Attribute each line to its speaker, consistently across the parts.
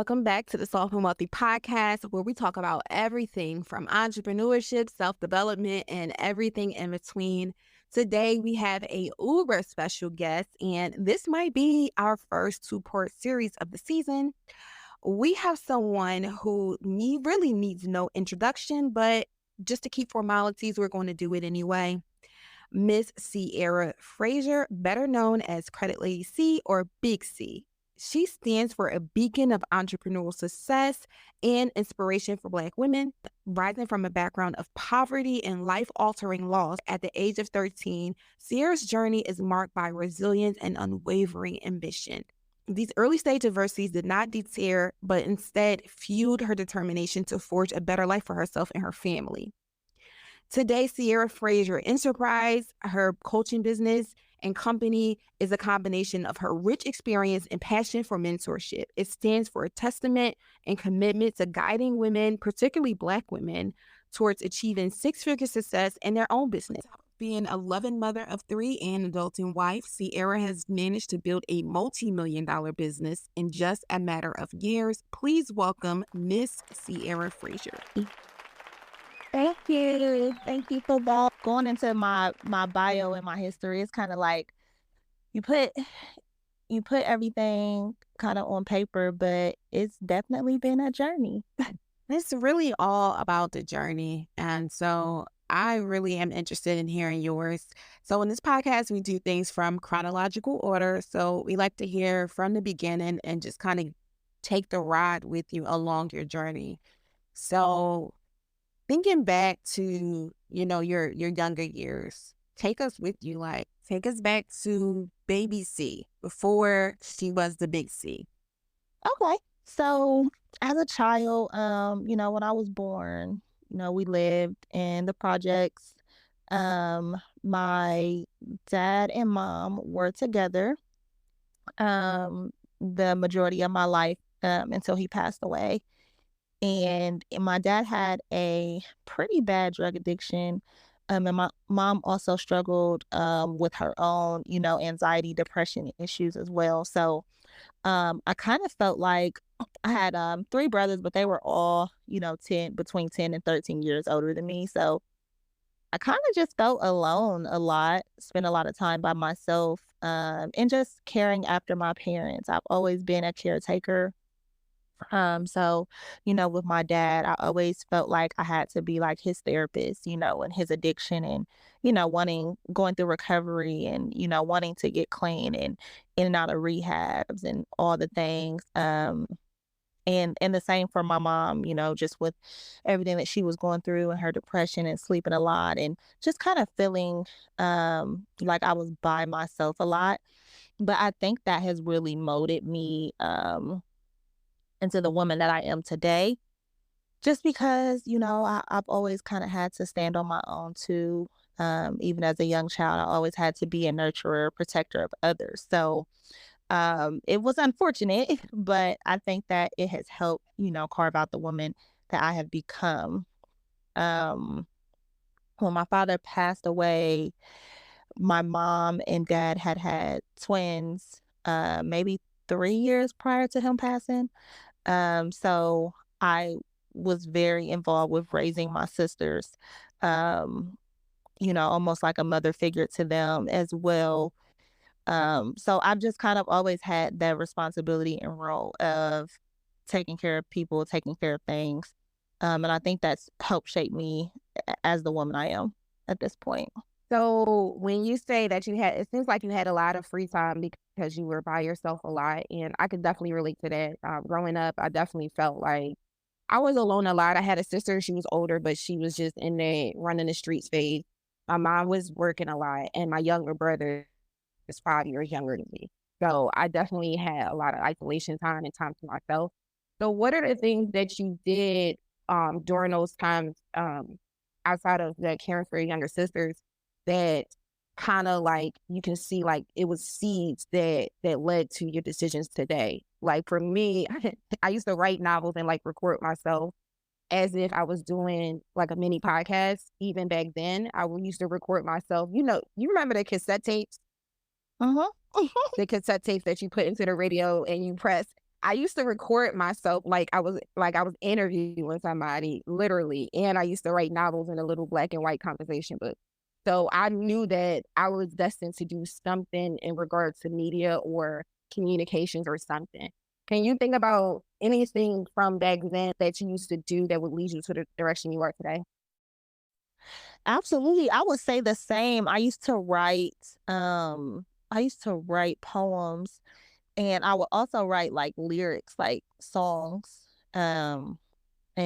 Speaker 1: Welcome back to the Soft and Wealthy podcast, where we talk about everything from entrepreneurship, self-development, and everything in between. Today, we have a uber special guest, and this might be our first two-part series of the season. We have someone who really needs no introduction, but just to keep formalities, we're going to do it anyway. Miss Ciera Frazier, better known as Credit Lady C or Big C. She stands for a beacon of entrepreneurial success and inspiration for Black women. Rising from a background of poverty and life-altering loss at the age of 13, Ciera's journey is marked by resilience and unwavering ambition. These early-stage adversities did not deter, but instead fueled her determination to forge a better life for herself and her family. Today, Ciera Frazier Enterprise, her coaching business and company, is a combination of her rich experience and passion for mentorship. It stands for a testament and commitment to guiding women, particularly Black women, towards achieving six-figure success in their own business. Being a loving mother of three and adulting wife, Ciera has managed to build a multi-million-dollar business in just a matter of years. Please welcome Miss Ciera Frazier.
Speaker 2: Thank you. Thank you for that. Going into my bio and my history, it's kind of like you put everything kind of on paper, but it's definitely been a journey.
Speaker 1: It's really all about the journey. And so I really am interested in hearing yours. So in this podcast, we do things from chronological order. So we like to hear from the beginning and just kind of take the ride with you along your journey. So thinking back to, your younger years, take us with you, take us back to baby C before she was the big C.
Speaker 2: Okay. So as a child, when I was born, we lived in the projects. My dad and mom were together the majority of my life until he passed away. And my dad had a pretty bad drug addiction. And my mom also struggled with her own, anxiety, depression issues as well. So I kind of felt like I had three brothers, but they were all, between 10 and 13 years older than me. So I kind of just felt alone a lot, spent a lot of time by myself, and just caring after my parents. I've always been a caretaker. So, with my dad, I always felt like I had to be like his therapist, and his addiction and, going through recovery and, wanting to get clean and in and out of rehabs and all the things. And the same for my mom, just with everything that she was going through and her depression and sleeping a lot and just kind of feeling like I was by myself a lot. But I think that has really molded me into the woman that I am today. Just because, I've always kind of had to stand on my own too. Even as a young child, I always had to be a nurturer, protector of others. So it was unfortunate, but I think that it has helped, carve out the woman that I have become. Um, when my father passed away, my mom and dad had twins, maybe 3 years prior to him passing. So I was very involved with raising my sisters, um, almost like a mother figure to them as well. So I've just kind of always had that responsibility and role of taking care of people, taking care of things. And I think that's helped shape me as the woman I am at this point.
Speaker 1: So when you say that it seems like you had a lot of free time because you were by yourself a lot. And I could definitely relate to that. Growing up, I definitely felt like I was alone a lot. I had a sister, she was older, but she was just in there running the streets phase. My mom was working a lot, and my younger brother is 5 years younger than me. So I definitely had a lot of isolation time and time to myself. So what are the things that you did during those times outside of the caring for your younger sisters that kind of like you can see like it was seeds that led to your decisions today? Like for me, I used to write novels and like record myself as if I was doing like a mini podcast. Even back then, used to record myself. You remember the cassette tapes?
Speaker 2: Uh-huh.
Speaker 1: The cassette tapes that you put into the radio and you press. I used to record myself like I was interviewing somebody, literally, and I used to write novels in a little black and white composition book. So I knew that I was destined to do something in regards to media or communications or something. Can you think about anything from back then that you used to do that would lead you to the direction you are today?
Speaker 2: Absolutely. I would say the same. I used to write poems, and I would also write like lyrics, like songs, and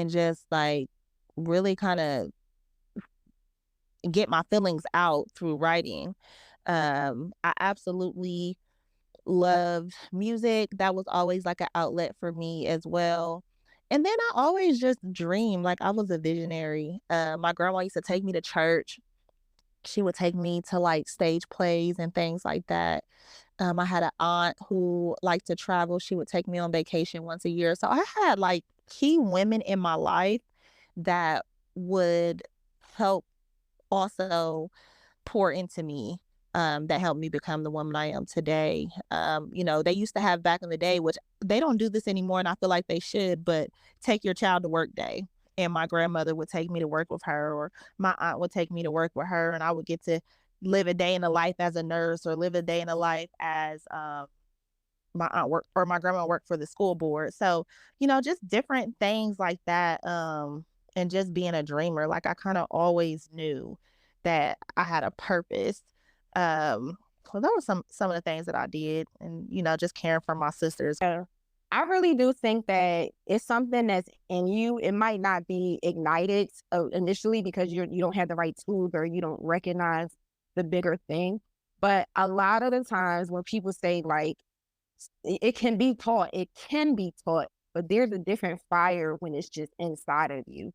Speaker 2: just like really kind of get my feelings out through writing. I absolutely loved music. That was always like an outlet for me as well. And then I always just dreamed like I was a visionary. My grandma used to take me to church. She would take me to like stage plays and things like that. I had an aunt who liked to travel. She would take me on vacation once a year. So I had like key women in my life that would help also pour into me, that helped me become the woman I am today. They used to have back in the day, which they don't do this anymore, and I feel like they should, but take your child to work day. And my grandmother would take me to work with her, or my aunt would take me to work with her, and I would get to live a day in a life as a nurse or live a day in a life as my aunt worked or my grandma worked for the school board. So, just different things like that. And just being a dreamer. Like I kind of always knew that I had a purpose. So that was some of the things that I did, and just caring for my sisters.
Speaker 1: Yeah. I really do think that it's something that's in you. It might not be ignited initially because you don't have the right tools or you don't recognize the bigger thing. But a lot of the times when people say like it can be taught, it can be taught, but there's a different fire when it's just inside of you.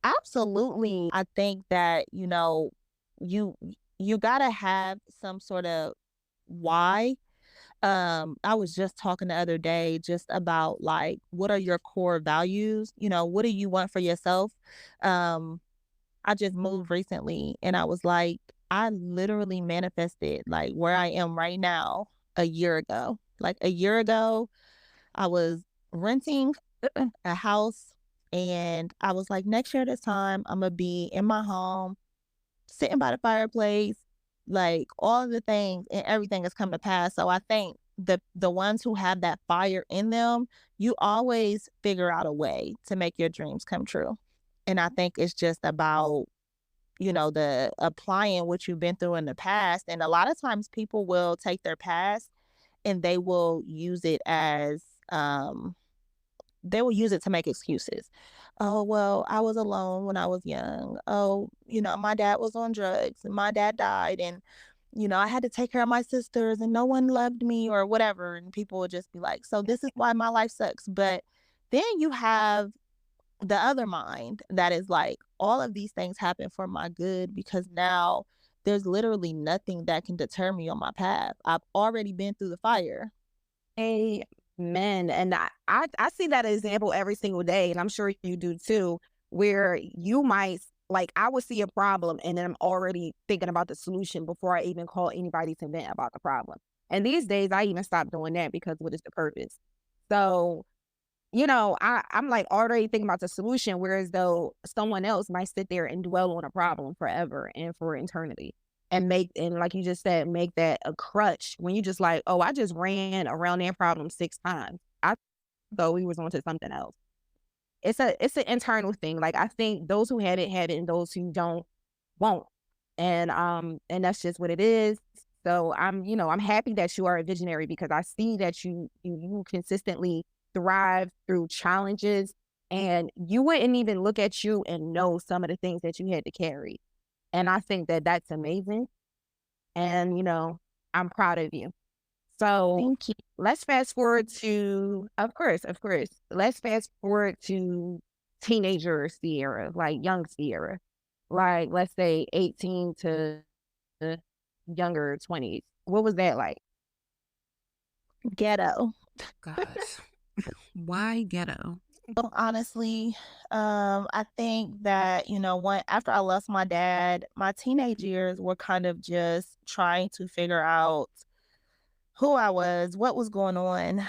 Speaker 2: Absolutely. I think that, you you gotta have some sort of why. I was just talking the other day just about like what are your core values? What do you want for yourself? Um, I just moved recently and I was like, I literally manifested like where I am right now a year ago. Like a year ago, I was renting a house, and I was like, next year this time, I'm gonna be in my home, sitting by the fireplace, like all of the things and everything has come to pass. So I think the ones who have that fire in them, you always figure out a way to make your dreams come true. And I think it's just about, the applying what you've been through in the past. And a lot of times people will take their past and they will use it to make excuses. Oh, well, I was alone when I was young. Oh, my dad was on drugs and my dad died. And, I had to take care of my sisters and no one loved me or whatever. And people would just be like, so this is why my life sucks. But then you have the other mind that is like, all of these things happen for my good because now there's literally nothing that can deter me on my path. I've already been through the fire.
Speaker 1: Amen. And I see that example every single day, and I'm sure you do too, where you might like I would see a problem and then I'm already thinking about the solution before I even call anybody to vent about the problem. And these days I even stopped doing that because what is the purpose? So I'm like already thinking about the solution, whereas though someone else might sit there and dwell on a problem forever and for eternity and like you just said, make that a crutch when you just like, oh, I just ran around that problem 6 times. I thought we was on to something else. It's an internal thing. Like I think those who had it and those who don't won't. And that's just what it is. So I'm happy that you are a visionary because I see that you consistently thrive through challenges and you wouldn't even look at you and know some of the things that you had to carry. And I think that that's amazing. And I'm proud of you. So
Speaker 2: Thank you.
Speaker 1: let's fast forward to, of course, let's fast forward to teenager Ciera, like young Ciera, like let's say 18 to younger 20s. What was that like?
Speaker 2: Ghetto.
Speaker 1: Gosh, why ghetto?
Speaker 2: So honestly, I think that, after I lost my dad, my teenage years were kind of just trying to figure out who I was, what was going on.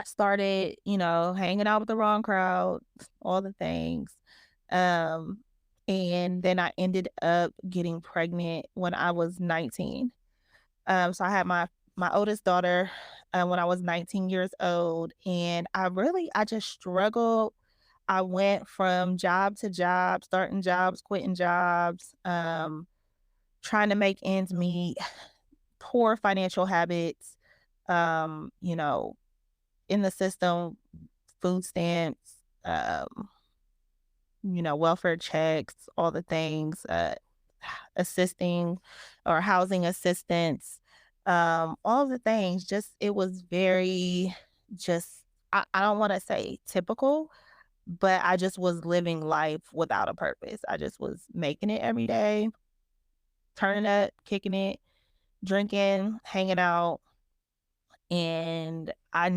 Speaker 2: I started, hanging out with the wrong crowd, all the things. Um, and then I ended up getting pregnant when I was 19. So I had my oldest daughter when I was 19 years old, and I just struggled. I went from job to job, starting jobs, quitting jobs, trying to make ends meet, poor financial habits, um, you know, in the system, food stamps, welfare checks, all the things, assisting or housing assistance, all the things. Just it was very just I don't want to say typical, but I just was living life without a purpose. I just was making it every day, turning up, kicking it, drinking, hanging out. And I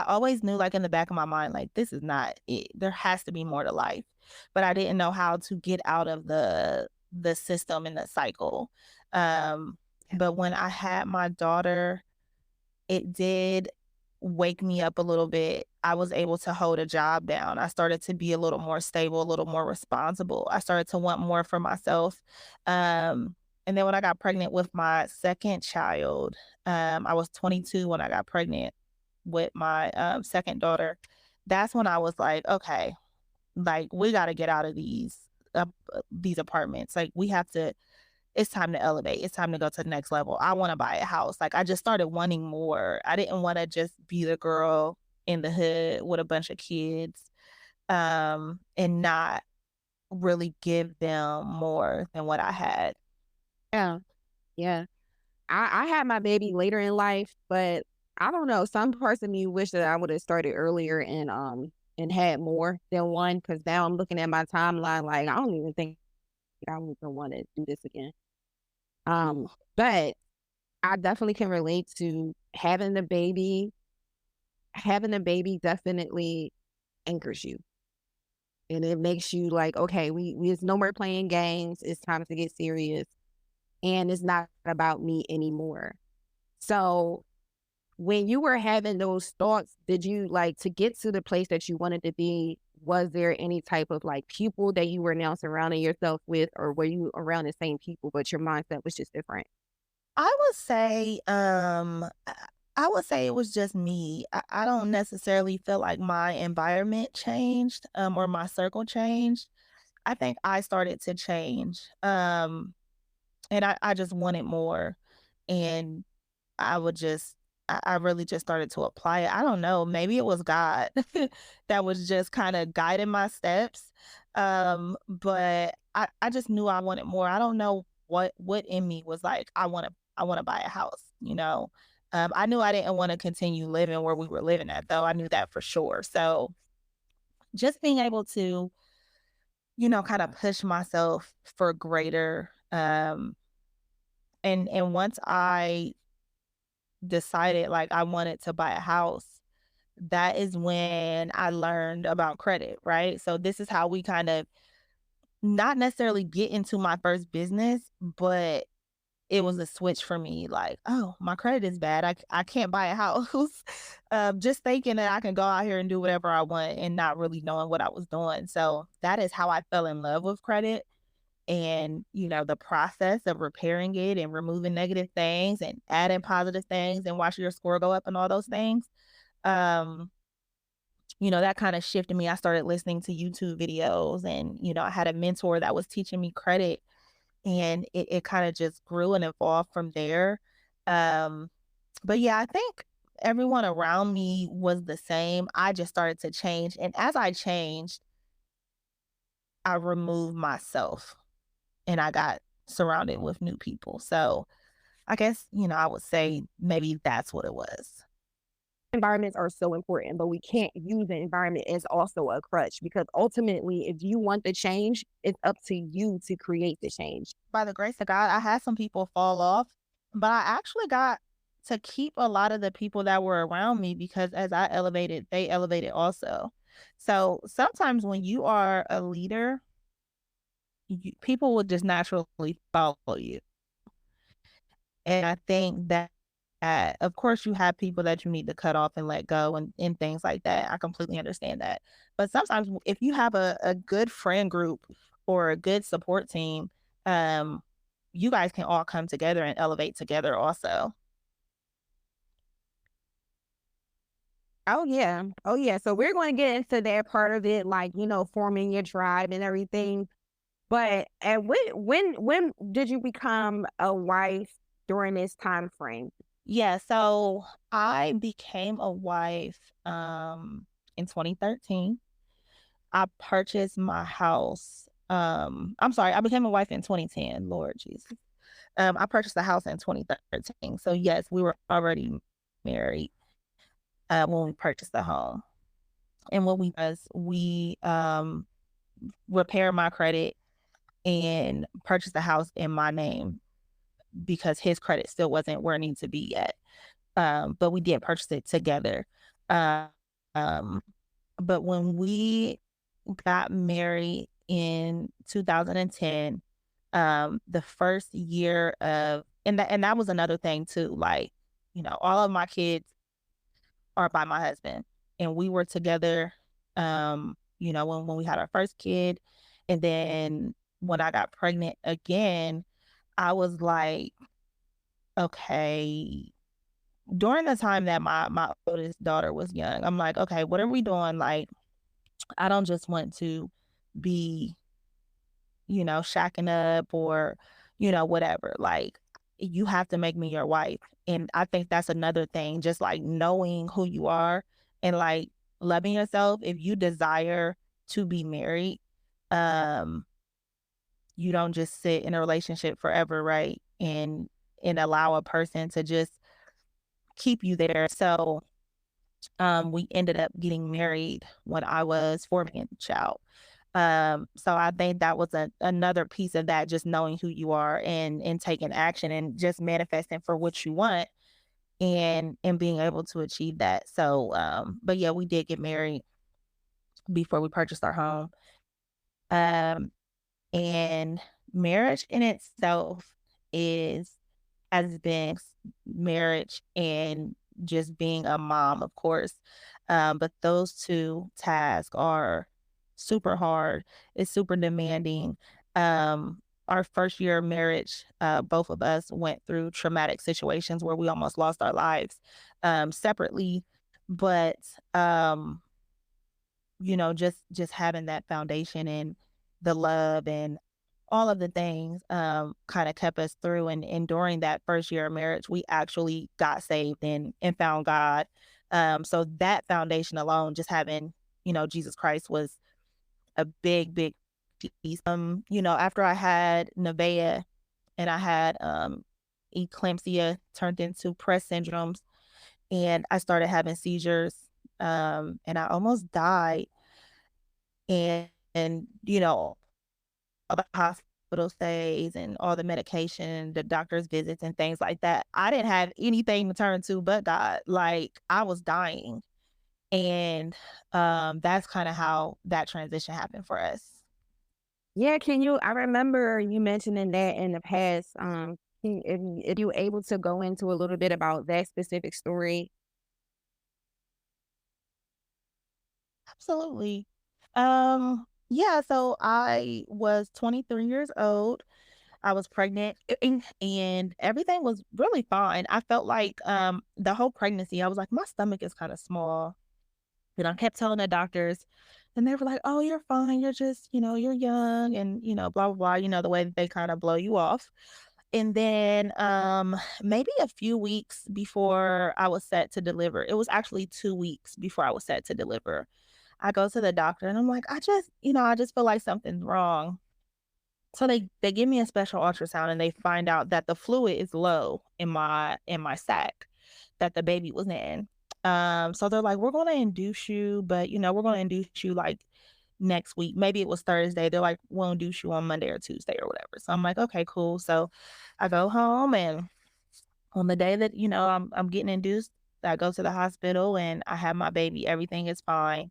Speaker 2: always knew, like, in the back of my mind, like, this is not it. There has to be more to life. But I didn't know how to get out of the system and the cycle. Um, but when I had my daughter, it did wake me up a little bit. I was able to hold a job down. I started to be a little more stable, a little more responsible. I started to want more for myself. And then when I got pregnant with my second child, I was 22 when I got pregnant with my second daughter. That's when I was like, okay, like we got to get out of these apartments. Like we have to it's time to elevate. It's time to go to the next level. I want to buy a house. Like I just started wanting more. I didn't want to just be the girl in the hood with a bunch of kids, and not really give them more than what I had.
Speaker 1: Yeah, yeah. I had my baby later in life, but I don't know. Some parts of me wish that I would have started earlier and had more than one. Because now I'm looking at my timeline like I don't even think I would want to do this again. But I definitely can relate to having the baby. Having a baby definitely anchors you, and it makes you like, okay, we it's no more playing games. It's time to get serious, and it's not about me anymore. So when you were having those thoughts, did you like to get to the place that you wanted to be? Was there any type of like people that you were now surrounding yourself with, or were you around the same people, but your mindset was just different?
Speaker 2: I would say, I would say it was just me. I don't necessarily feel like my environment changed, or my circle changed. I think I started to change. And I just wanted more. And I would just I really just started to apply it. I don't know, maybe it was God that was just kinda guiding my steps. But I just knew I wanted more. I don't know what in me was like, I wanna buy a house, you know? I knew I didn't wanna continue living where we were living at, though. I knew that for sure. So, just being able to, kinda push myself for greater, and once I decided like I wanted to buy a house, that is when I learned about credit, right? So this is how we kind of not necessarily get into my first business, but it was a switch for me. Like, oh, my credit is bad. I can't buy a house. Just thinking that I can go out here and do whatever I want and not really knowing what I was doing. So that is how I fell in love with credit. And, the process of repairing it and removing negative things and adding positive things and watching your score go up and all those things, um, that kind of shifted me. I started listening to YouTube videos and, I had a mentor that was teaching me credit, and it kind of just grew and evolved from there. Um, but yeah, I think everyone around me was the same. I just started to change. And as I changed, I removed myself and I got surrounded with new people. So I guess, I would say maybe that's what it was.
Speaker 1: Environments are so important, but we can't use the environment as also a crutch because ultimately, if you want the change, it's up to you to create the change.
Speaker 2: By the grace of God, I had some people fall off, but I actually got to keep a lot of the people that were around me because as I elevated, they elevated also. So sometimes when you are a leader, people will just naturally follow you. And I think that Of course, you have people that you need to cut off and let go and things like that. I completely understand that. But sometimes if you have a good friend group or a good support team, um, you guys can all come together and elevate together also.
Speaker 1: Oh yeah. Oh yeah. So we're going to get into that part of it, like, forming your tribe and everything. But and when did you become a wife during this time frame?
Speaker 2: Yeah, so I became a wife in 2013. I purchased my house. I'm sorry, I became a wife in 2010. Lord Jesus. I purchased the house in 2013. So yes, we were already married when we purchased the home. And what we was we repaired my credit and purchased the house in my name because his credit still wasn't where it needed to be yet. But we did purchase it together. Uh, um, but when we got married in 2010, the first year of and that was another thing too, like, all of my kids are by my husband and we were together when we had our first kid and then when I got pregnant again, I was like, okay, during the time that my oldest daughter was young, I'm like, okay, what are we doing? Like, I don't just want to be, shacking up or, whatever. Like, you have to make me your wife. And I think that's another thing, just like knowing who you are and like loving yourself. If you desire to be married, um, you don't just sit in a relationship forever, right? And allow a person to just keep you there. So we ended up getting married when I was forming a child. So I think that was another piece of that, just knowing who you are and taking action and just manifesting for what you want and being able to achieve that. So but yeah, we did get married before we purchased our home. Um and marriage in itself is has been marriage and just being a mom, of course. But those two tasks are super hard. It's super demanding. Our first year of marriage, both of us went through traumatic situations where we almost lost our lives separately. But just having that foundation and the love and all of the things kind of kept us through. And during that first year of marriage, we actually got saved and found God. So that foundation alone, just having, Jesus Christ was a big, big piece. After I had Nevaeh and I had eclampsia turned into press syndromes and I started having seizures and I almost died and all the hospital stays and all the medication, the doctor's visits and things like that. I didn't have anything to turn to but God. Like I was dying. And that's kind of how that transition happened for us.
Speaker 1: Yeah, I remember you mentioning that in the past. If you able to go into a little bit about that specific story.
Speaker 2: Absolutely. Yeah, so I was 23 years old. I was pregnant and everything was really fine. I felt like the whole pregnancy, I was like, my stomach is kind of small. And I kept telling the doctors, and they were like, "Oh, you're fine. You're just, you're young and, blah, blah, blah, the way that they kind of blow you off." And then maybe a few weeks before I was set to deliver, it was actually 2 weeks before I was set to deliver. I go to the doctor and I'm like, I just feel like something's wrong. So they give me a special ultrasound and they find out that the fluid is low in my sac that the baby was in. So they're like, we're gonna induce you, but we're gonna induce you like next week. Maybe it was Thursday. They're like, we'll induce you on Monday or Tuesday or whatever. So I'm like, okay, cool. So I go home and on the day that, I'm getting induced, I go to the hospital and I have my baby. Everything is fine.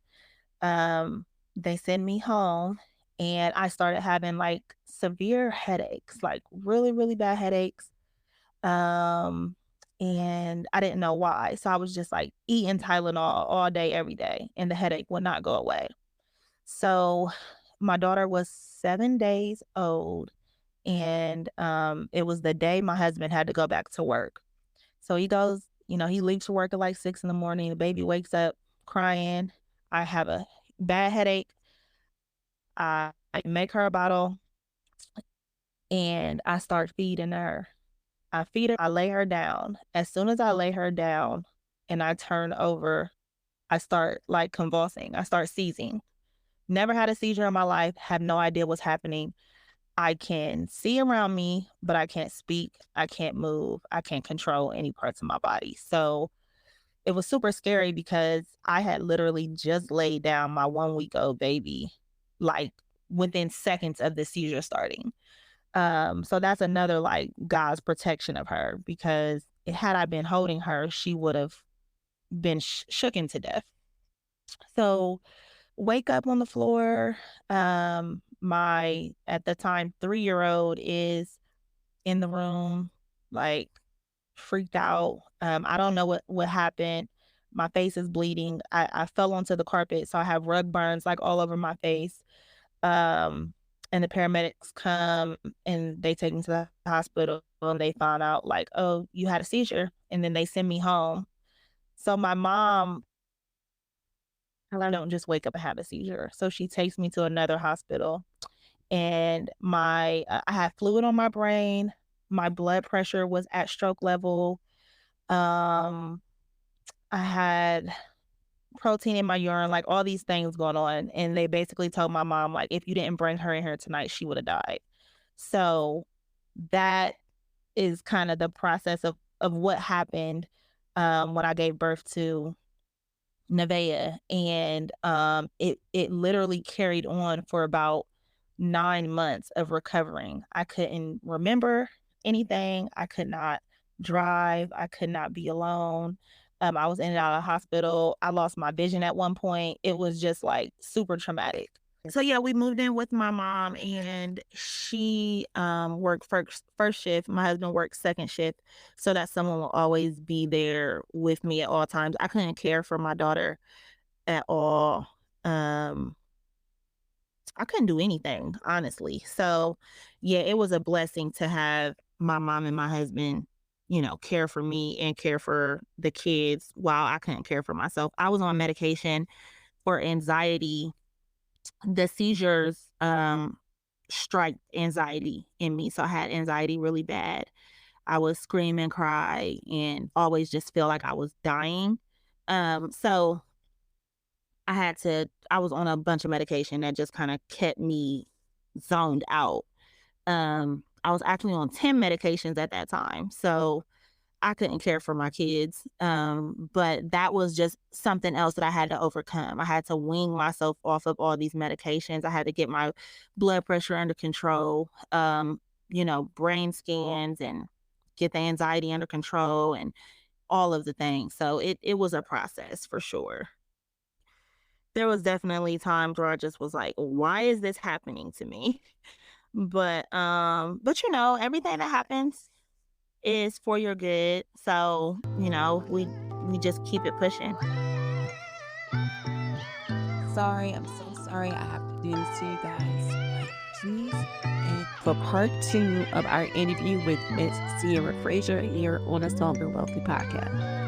Speaker 2: Um, they send me home and I started having like severe headaches, like really, really bad headaches. Um, and I didn't know why. So I was just like eating Tylenol all day, every day, and the headache would not go away. So my daughter was 7 days old, and it was the day my husband had to go back to work. So he goes, he leaves for work at like 6 in the morning. The baby wakes up crying. I have a bad headache. I make her a bottle and I start feeding her. I feed her, I lay her down. As soon as I lay her down and I turn over, I start like convulsing. I start seizing. Never had a seizure in my life, have no idea what's happening. I can see around me, but I can't speak. I can't move. I can't control any parts of my body. So it was super scary because I had literally just laid down my 1 week old baby, like within seconds of the seizure starting. So that's another like God's protection of her because had I been holding her, she would have been shooken to death. So wake up on the floor. My at the time 3-year-old is in the room, like freaked out. I don't know what happened. My face is bleeding. I fell onto the carpet, so I have rug burns like all over my face. Um, and the paramedics come and they take me to the hospital and they found out like, oh, you had a seizure, and then they send me home. So my mom, I don't just wake up and have a seizure. So she takes me to another hospital, and I had fluid on my brain. My blood pressure was at stroke level. Um, I had protein in my urine, like all these things going on. And they basically told my mom, like, if you didn't bring her in here tonight, she would have died. So that is kind of the process of what happened when I gave birth to Nevaeh. And it literally carried on for about 9 months of recovering. I couldn't remember anything. I could not drive. I could not be alone. I was in and out of the hospital. I lost my vision at one point. It was just like super traumatic. So yeah, we moved in with my mom, and she worked first shift. My husband worked second shift, so that someone will always be there with me at all times. I couldn't care for my daughter at all. Um, I couldn't do anything, honestly. So yeah, it was a blessing to have my mom and my husband, care for me and care for the kids while I couldn't care for myself. I was on medication for anxiety. The seizures strike anxiety in me. So I had anxiety really bad. I would scream and cry and always just feel like I was dying. So I was on a bunch of medication that just kind of kept me zoned out. I was actually on 10 medications at that time. So I couldn't care for my kids. But that was just something else that I had to overcome. I had to wean myself off of all these medications. I had to get my blood pressure under control, brain scans, and get the anxiety under control and all of the things. So it was a process for sure. There was definitely times where I just was like, why is this happening to me? But everything that happens is for your good. So, we just keep it pushing.
Speaker 1: Sorry, I'm so sorry I have to do this to you guys. But please, and for part 2 of our interview with Miss Ciera Frazier here on the Sober Wealthy Podcast.